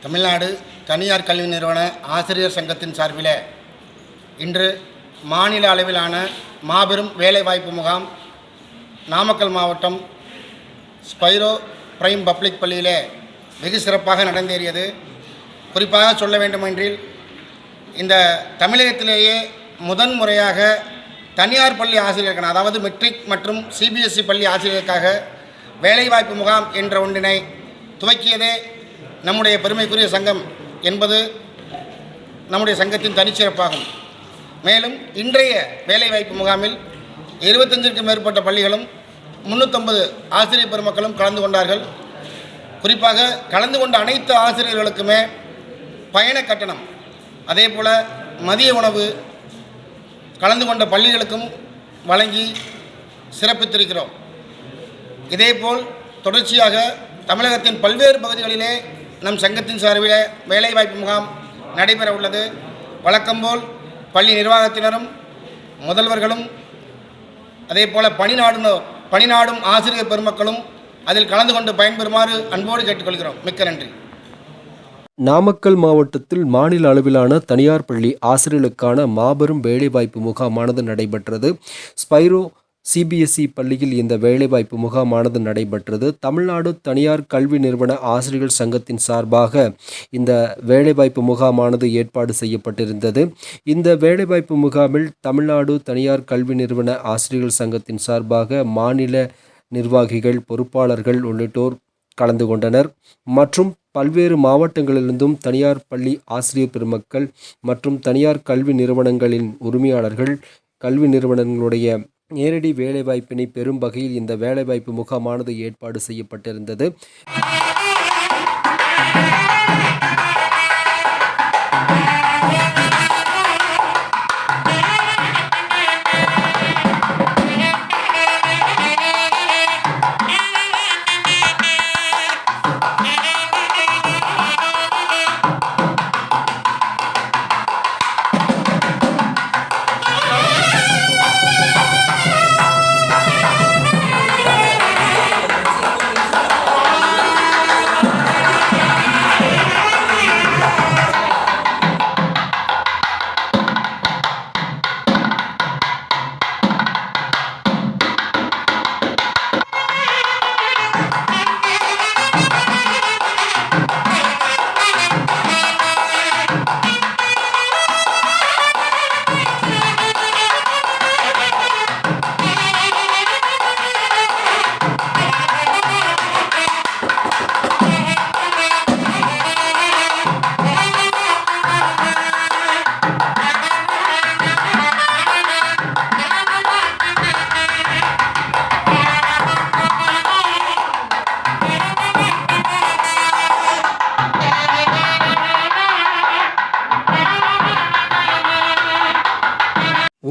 தமிழ்நாடு தனியார் கல்வி நிறுவன ஆசிரியர் சங்கத்தின் சார்பில் இன்று மாநில அளவிலான மாபெரும் வேலைவாய்ப்பு முகாம் நாமக்கல் மாவட்டம் ஸ்பைரோ பிரைம் பப்ளிக் பள்ளியில் வெகு சிறப்பாக நடந்தேறியது. குறிப்பாக சொல்ல வேண்டுமென்றில் இந்த தமிழகத்திலேயே முதன்முறையாக தனியார் பள்ளி ஆசிரியர்களுக்கான, அதாவது மெட்ரிக் மற்றும் சிபிஎஸ்இ பள்ளி ஆசிரியர்களுக்காக வேலைவாய்ப்பு முகாம் என்ற ஒன்றினை துவக்கியதே நம்முடைய பெருமைக்குரிய சங்கம் என்பது நம்முடைய சங்கத்தின் தனிச்சிறப்பாகும். மேலும் இன்றைய வேலைவாய்ப்பு முகாமில் 25க்கும் மேற்பட்ட பள்ளிகளும் 350 ஆசிரியர் பெருமக்களும் கலந்து கொண்டார்கள். குறிப்பாக கலந்து கொண்ட அனைத்து ஆசிரியர்களுக்குமே பயண கட்டணம், அதே போல் மதிய உணவு கலந்து கொண்ட பள்ளிகளுக்கும் வழங்கி சிறப்பித்திருக்கிறோம். இதேபோல் தொடர்ச்சியாக தமிழகத்தின் பல்வேறு பகுதிகளிலே நம் சங்கத்தின் சார்பில் வேலைவாய்ப்பு முகாம் நடைபெற உள்ளது. வழக்கம்போல் பள்ளி நிர்வாகத்தினரும் முதல்வர்களும் அதே போல் பணிநாடும் ஆசிரியர் பெருமக்களும் அதில் கலந்து கொண்டு பயன்பெறுமாறு அன்போடு கேட்டுக்கொள்கிறோம். மிக்க நன்றி. நாமக்கல் மாவட்டத்தில் மாநில அளவிலான தனியார் பள்ளி ஆசிரியர்களுக்கான மாபெரும் வேலைவாய்ப்பு முகாமானது நடைபெற்றது. ஸ்பைரோ சிபிஎஸ்இ பள்ளியில் இந்த வேலைவாய்ப்பு முகாமானது நடைபெற்றது. தமிழ்நாடு தனியார் கல்வி நிறுவன ஆசிரியர்கள் சங்கத்தின் சார்பாக இந்த வேலைவாய்ப்பு முகாமானது ஏற்பாடு செய்யப்பட்டிருந்தது. இந்த வேலைவாய்ப்பு முகாமில் தமிழ்நாடு தனியார் கல்வி நிறுவன ஆசிரியர்கள் சங்கத்தின் சார்பாக மாநில நிர்வாகிகள், பொறுப்பாளர்கள் உள்ளிட்டோர் கலந்து கொண்டனர். மற்றும் பல்வேறு மாவட்டங்களிலிருந்தும் தனியார் பள்ளி ஆசிரியர் பெருமக்கள் மற்றும் தனியார் கல்வி நிறுவனங்களின் உரிமையாளர்கள் கல்வி நிறுவனங்களுடைய நேரடி வேலைவாய்ப்பினை பெறும் வகையில் இந்த வேலைவாய்ப்பு முகாமானது ஏற்பாடு செய்யப்பட்டிருந்தது.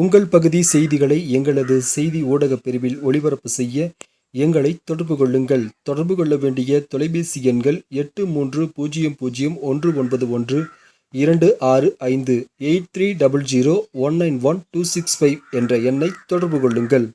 உங்கள் பகுதி செய்திகளை எங்களது செய்தி ஊடகப் பிரிவில் ஒளிபரப்பு செய்ய எங்களை தொடர்பு கொள்ளுங்கள். தொடர்பு கொள்ள வேண்டிய தொலைபேசி எண்கள் 8300191265 8300191265 என்ற எண்ணை தொடர்பு கொள்ளுங்கள்.